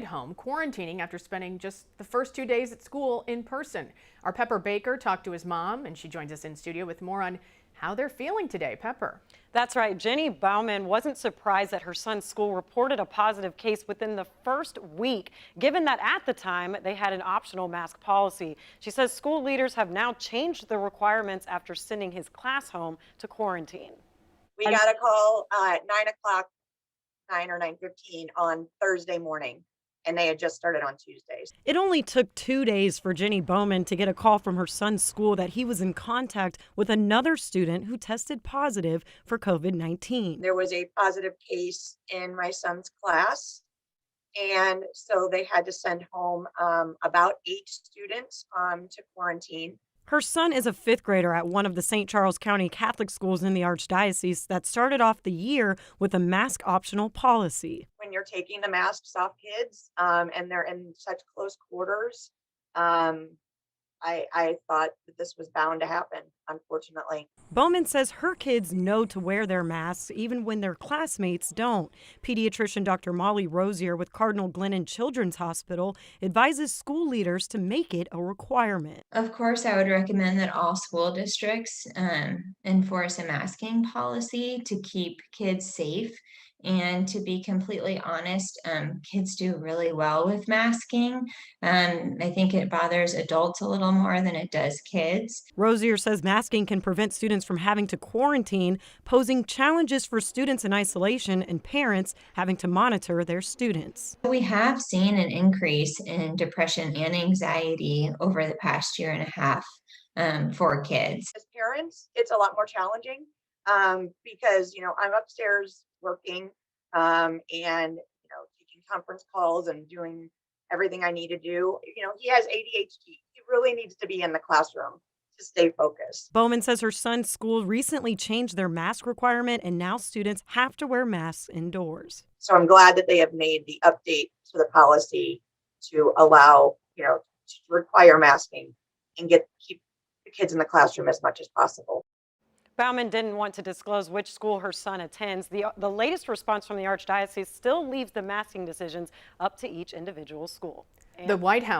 at home quarantining after spending just the first 2 days at school in person. Our Pepper Baker talked to his mom, and she joins us in studio with more on how they're feeling today. Pepper. That's right. Jenny Baumann wasn't surprised that her son's school reported a positive case within the first week, given that at the time they had an optional mask policy. She says school leaders have now changed the requirements after sending his class home to quarantine. We got a call at 9 o'clock, 9 or 9:15 on Thursday morning, and they had just started on Tuesdays. It only took 2 days for Jenny Baumann to get a call from her son's school that he was in contact with another student who tested positive for COVID-19. There was a positive case in my son's class, and so they had to send home about 8 students to quarantine. Her son is a 5th grader at one of the St. Charles County Catholic schools in the Archdiocese that started off the year with a mask optional policy. When you're taking the masks off kids and they're in such close quarters, I thought that this was bound to happen, unfortunately. Baumann says her kids know to wear their masks even when their classmates don't. Pediatrician Dr. Molly Rosier with Cardinal Glennon Children's Hospital advises school leaders to make it a requirement. Of course, I would recommend that all school districts enforce a masking policy to keep kids safe. And to be completely honest, kids do really well with masking. I think it bothers adults a little more than it does kids. Rosier says masking can prevent students from having to quarantine, posing challenges for students in isolation and parents having to monitor their students. We have seen an increase in depression and anxiety over the past year and a half for kids. As parents, it's a lot more challenging because, I'm upstairs working and, taking conference calls and doing everything I need to do. He has ADHD. He really needs to be in the classroom to stay focused. Baumann says her son's school recently changed their mask requirement, and now students have to wear masks indoors. So I'm glad that they have made the update to the policy to allow, to require masking and keep the kids in the classroom as much as possible. Baumann didn't want to disclose which school her son attends. The latest response from the Archdiocese still leaves the masking decisions up to each individual school. The White House